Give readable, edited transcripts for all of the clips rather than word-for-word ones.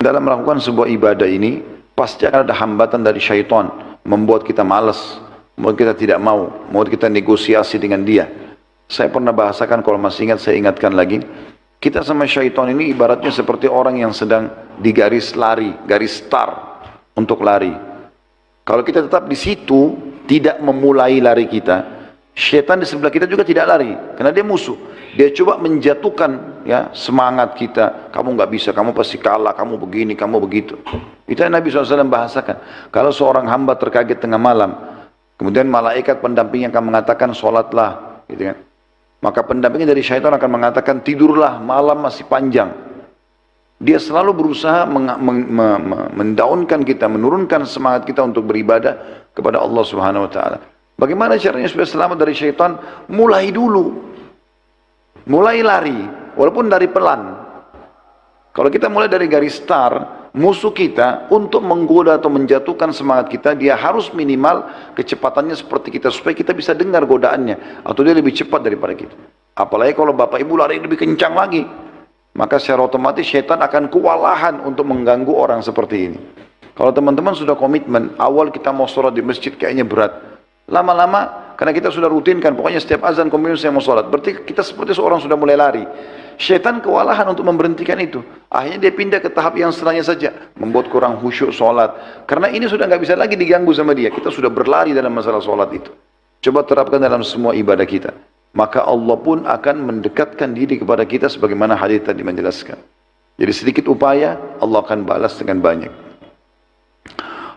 Dalam melakukan sebuah ibadah ini, pasti akan ada hambatan dari syaitan, membuat kita malas, membuat kita tidak mau, membuat kita negosiasi dengan dia. Saya pernah bahasakan, kalau masih ingat saya ingatkan lagi, kita sama syaitan ini ibaratnya seperti orang yang sedang di garis lari, garis start untuk lari. Kalau kita tetap di situ, tidak memulai lari kita, syaitan di sebelah kita juga tidak lari, karena dia musuh. Dia coba menjatuhkan ya semangat kita. Kamu nggak bisa, kamu pasti kalah, kamu begini, kamu begitu. Itu yang Nabi SAW bahasakan. Kalau seorang hamba terkaget tengah malam, kemudian malaikat pendampingnya akan mengatakan sholatlah, gitu kan. Maka pendampingnya dari syaitan akan mengatakan tidurlah, malam masih panjang. Dia selalu berusaha mendaunkan kita, menurunkan semangat kita untuk beribadah kepada Allah Subhanahu Wa Taala. Bagaimana caranya supaya selamat dari syaitan? Mulai dulu. Mulai lari, walaupun dari pelan. Kalau kita mulai dari garis start, musuh kita untuk menggoda atau menjatuhkan semangat kita, dia harus minimal kecepatannya seperti kita, supaya kita bisa dengar godaannya, atau dia lebih cepat daripada kita. Apalagi kalau bapak ibu lari lebih kencang lagi, maka secara otomatis syaitan akan kewalahan untuk mengganggu orang seperti ini. Kalau teman-teman sudah komitmen, awal kita mau sholat di masjid kayaknya berat, lama-lama karena kita sudah rutinkan, pokoknya setiap azan komitmen saya mau sholat, berarti kita seperti seorang sudah mulai lari. Syaitan kewalahan untuk memberhentikan itu. Akhirnya dia pindah ke tahap yang setelahnya saja, membuat kurang khusyuk sholat. Karena ini sudah nggak bisa lagi diganggu sama dia. Kita sudah berlari dalam masalah sholat itu. Coba terapkan dalam semua ibadah kita. Maka Allah pun akan mendekatkan diri kepada kita sebagaimana hadis tadi menjelaskan. Jadi sedikit upaya, Allah akan balas dengan banyak.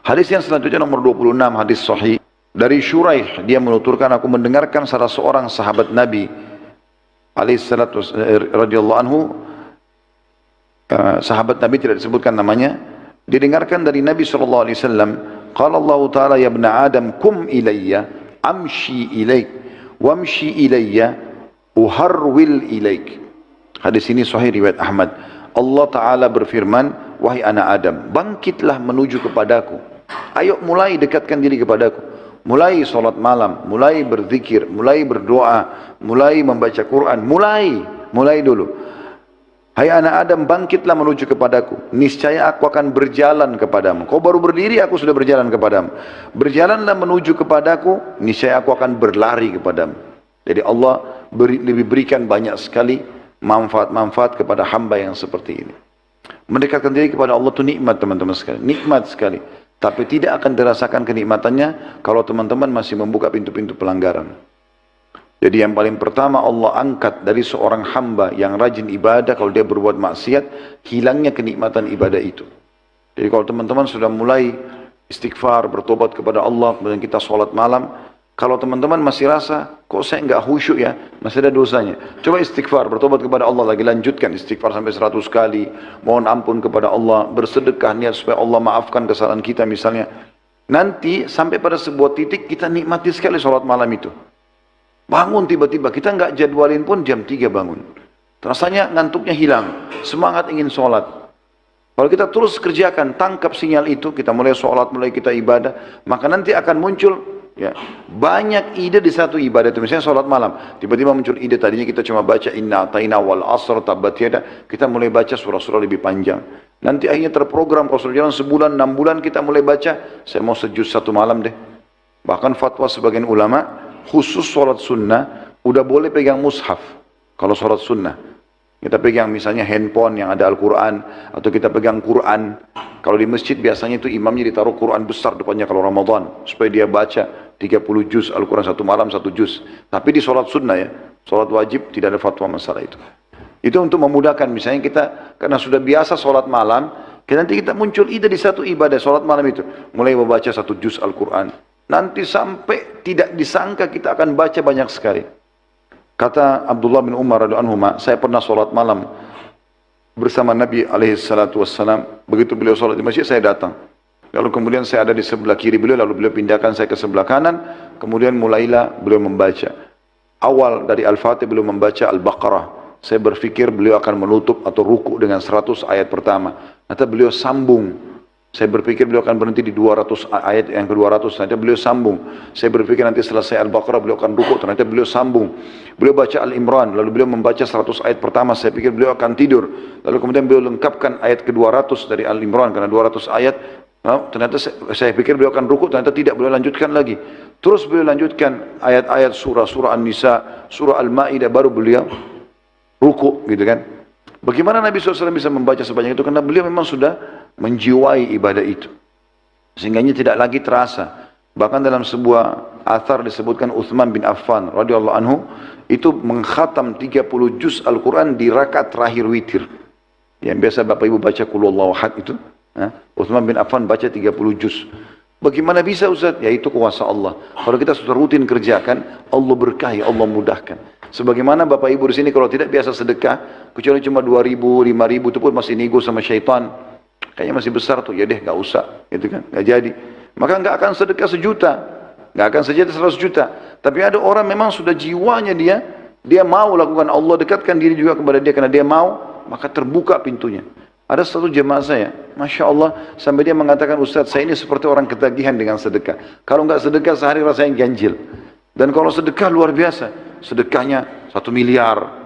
Hadis yang selanjutnya nomor 26, hadis sahih. Dari Syuraih, dia menuturkan, aku mendengarkan salah seorang sahabat Nabi alaihissalatu radhiyallahu anhu, sahabat Nabi tidak disebutkan namanya, didengarkan dari Nabi sallallahu alaihi wasallam, qala Allah taala ya ibna Adam kum ilayya amshi ilaik wamshi ilayya uharwil ilaik. Hadis ini sahih riwayat Ahmad. Allah taala berfirman, wahai anak Adam, bangkitlah menuju kepadaku. Ayo mulai dekatkan diri kepadaku. Mulai sholat malam, mulai berzikir, mulai berdoa, mulai membaca Quran, mulai dulu. Hai anak Adam, bangkitlah menuju kepadaku. Niscaya aku akan berjalan kepadamu. Kau baru berdiri, aku sudah berjalan kepadamu. Berjalanlah menuju kepadaku, niscaya aku akan berlari kepadamu. Jadi Allah lebih berikan banyak sekali manfaat-manfaat kepada hamba yang seperti ini. Mendekatkan diri kepada Allah itu nikmat, teman-teman sekalian. Nikmat sekali. Tapi tidak akan dirasakan kenikmatannya kalau teman-teman masih membuka pintu-pintu pelanggaran. Jadi yang paling pertama Allah angkat dari seorang hamba yang rajin ibadah, kalau dia berbuat maksiat, hilangnya kenikmatan ibadah itu. Jadi kalau teman-teman sudah mulai istighfar, bertobat kepada Allah, kemudian kita sholat malam, kalau teman-teman masih rasa, kok saya nggak khusyuk ya, masih ada dosanya. Coba istighfar, bertobat kepada Allah lagi, lanjutkan istighfar sampai 100 kali, mohon ampun kepada Allah, bersedekah niat supaya Allah maafkan kesalahan kita misalnya. Nanti sampai pada sebuah titik kita nikmati sekali sholat malam itu. Bangun tiba-tiba, kita nggak jadwalin pun jam 3 bangun. Rasanya ngantuknya hilang, semangat ingin sholat. Kalau kita terus kerjakan, tangkap sinyal itu, kita mulai sholat, mulai kita ibadah, maka nanti akan muncul ya, banyak ide di satu ibadah itu. Misalnya sholat malam, tiba-tiba muncul ide, tadinya kita cuma baca inna ataina wal asr tabbat yada, kita mulai baca surah-surah lebih panjang. Nanti akhirnya terprogram, kalau sudah jalan sebulan, 6 bulan kita mulai baca, saya mau sejuz 1 malam deh. Bahkan fatwa sebagian ulama, khusus sholat sunnah, udah boleh pegang mushaf kalau sholat sunnah. Kita pegang misalnya handphone yang ada Al-Quran, atau kita pegang Quran. Kalau di masjid biasanya itu imamnya ditaruh Quran besar depannya kalau Ramadan, supaya dia baca 30 juz Al-Quran 1 malam 1 juz. Tapi di sholat sunnah ya, sholat wajib tidak ada fatwa masalah itu. Itu untuk memudahkan, misalnya kita karena sudah biasa sholat malam, nanti kita muncul ide di satu ibadah sholat malam itu, mulai membaca 1 juz Al-Quran. Nanti sampai tidak disangka kita akan baca banyak sekali. Kata Abdullah bin Umar radhiyallahu anhu, saya pernah sholat malam bersama Nabi alaihissalam. Begitu beliau sholat di masjid, saya datang. Lalu kemudian saya ada di sebelah kiri beliau, lalu beliau pindahkan saya ke sebelah kanan. Kemudian mulailah beliau membaca. Awal dari Al-Fatih beliau membaca Al-Baqarah. Saya berpikir beliau akan menutup atau ruku dengan 100 ayat pertama. Nanti beliau sambung Saya berpikir beliau akan berhenti di 200 ayat yang ke-200, ternyata beliau sambung. Saya berpikir nanti selesai Al-Baqarah beliau akan rukuk, ternyata beliau sambung. Beliau baca Al-Imran, lalu beliau membaca 100 ayat pertama, saya pikir beliau akan tidur. Lalu kemudian beliau lengkapkan ayat ke-200 dari Al-Imran, karena 200 ayat, ternyata saya pikir beliau akan rukuk, ternyata tidak, beliau lanjutkan lagi. Terus beliau lanjutkan ayat-ayat surah An-Nisa, surah Al-Ma'idah, baru beliau rukuk, gitu kan. Bagaimana Nabi SAW bisa membaca sebanyak itu? Karena beliau memang sudah menjiwai ibadah itu. Sehingga tidak lagi terasa. Bahkan dalam sebuah athar disebutkan Uthman bin Affan radhiyallahu anhu itu mengkhatam 30 juz Al-Quran di rakaat terakhir witir. Yang biasa Bapak Ibu baca Qul Huwallahu Ahad itu. Uthman bin Affan baca 30 juz. Bagaimana bisa Ustaz? Ya itu kuasa Allah. Kalau kita sudah rutin kerjakan, Allah berkahi, Allah mudahkan. Sebagaimana Bapak Ibu di sini kalau tidak biasa sedekah, kecuali cuma 2.000, 5.000 itu pun masih nego sama syaitan. Kayaknya masih besar tuh, ya deh gak usah, gitu kan, gak jadi. Maka gak akan sedekah 1 juta, gak akan sedekah 100 juta. Tapi ada orang memang sudah jiwanya dia mau lakukan, Allah dekatkan diri juga kepada dia karena dia mau, maka terbuka pintunya. Ada satu jemaah saya, Masya Allah, sampai dia mengatakan, Ustaz saya ini seperti orang ketagihan dengan sedekah. Kalau gak sedekah sehari rasanya ganjil. Dan kalau sedekah luar biasa, sedekahnya 1 miliar.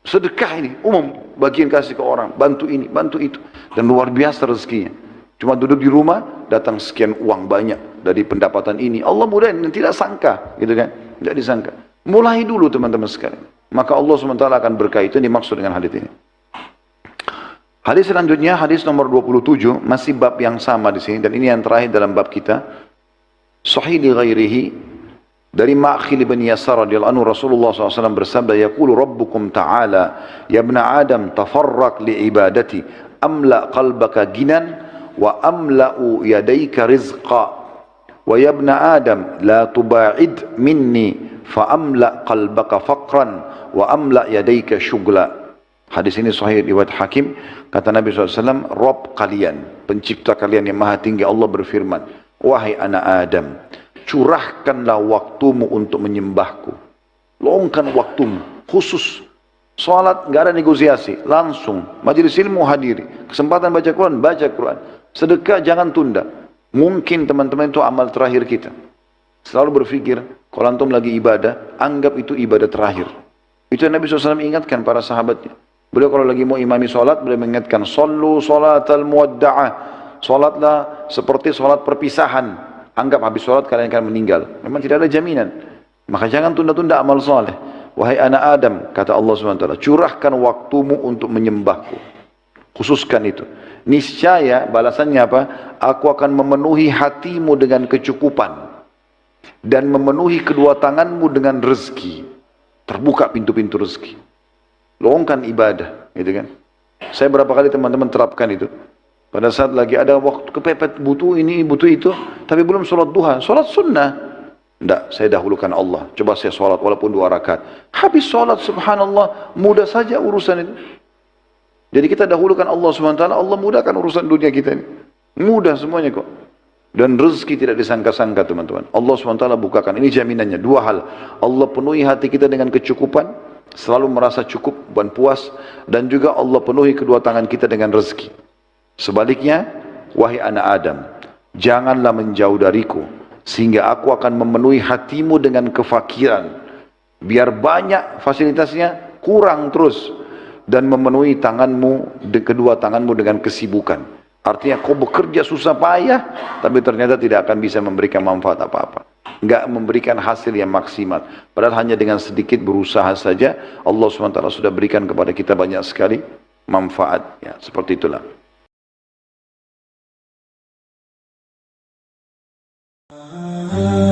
Sedekah ini umum, bagian kasih ke orang, bantu ini, bantu itu, dan luar biasa rezekinya. Cuma duduk di rumah, datang sekian uang banyak dari pendapatan ini. Allah mudahin, tidak sangka, gitu kan? Tidak disangka. Mulai dulu teman-teman sekalian. Maka Allah SWT akan berkah, itu dimaksud dengan hadis ini. Hadis selanjutnya, hadis nomor 27, masih bab yang sama di sini, dan ini yang terakhir dalam bab kita. Sahih li ghairihi. Dari Ma'khil bin Yasar radhiyallahu anhu Rasulullah SAW bersabda, yaqulu rabbukum ta'ala ya ibna Adam tafarraq li ibadati amla qalbaka ginan wa amla'u yadayka rizqa wa ya ibna Adam la tuba'id minni fa amla qalbaka faqran wa amla yadayka syugla. Hadis ini sahih riwayat Hakim. Kata Nabi SAW, Rabb kalian, pencipta kalian yang maha tinggi, Allah berfirman, wahai anak Adam, curahkanlah waktumu untuk menyembahku. Luangkan waktumu, khusus. Salat nggak ada negosiasi, langsung. Majelis ilmu hadiri. Kesempatan baca Quran, baca Quran. Sedekah jangan tunda. Mungkin teman-teman itu amal terakhir kita. Selalu berpikir, kalau antum lagi ibadah, anggap itu ibadah terakhir. Itu yang Nabi SAW ingatkan para sahabatnya. Beliau kalau lagi mau imami salat, beliau mengingatkan, Sallu salatal muwadda'ah. Salatlah seperti salat perpisahan. Anggap habis sholat kalian akan meninggal. Memang tidak ada jaminan. Maka jangan tunda-tunda amal soleh. Wahai anak Adam, kata Allah SWT, curahkan waktumu untuk menyembahku. Khususkan itu. Niscaya balasannya apa? Aku akan memenuhi hatimu dengan kecukupan. Dan memenuhi kedua tanganmu dengan rezeki. Terbuka pintu-pintu rezeki. Luangkan ibadah. Gitu kan? Saya berapa kali teman-teman terapkan itu. Pada saat lagi ada waktu kepepet, butuh ini, butuh itu, tapi belum sholat duha, sholat sunnah. Tidak, saya dahulukan Allah. Coba saya sholat walaupun 2 rakaat. Habis sholat, subhanallah, mudah saja urusan itu. Jadi kita dahulukan Allah SWT, Allah mudahkan urusan dunia kita ini. Mudah semuanya kok. Dan rezeki tidak disangka-sangka teman-teman. Allah SWT bukakan, ini jaminannya. 2 hal. Allah penuhi hati kita dengan kecukupan, selalu merasa cukup dan puas. Dan juga Allah penuhi kedua tangan kita dengan rezeki. Sebaliknya, wahai anak Adam, janganlah menjauh dariku, sehingga aku akan memenuhi hatimu dengan kefakiran, biar banyak fasilitasnya kurang terus, dan memenuhi tanganmu, kedua tanganmu dengan kesibukan. Artinya kau bekerja susah payah, tapi ternyata tidak akan bisa memberikan manfaat apa-apa. Enggak memberikan hasil yang maksimal. Padahal hanya dengan sedikit berusaha saja, Allah SWT sudah berikan kepada kita banyak sekali manfaat. Ya, seperti itulah. Ah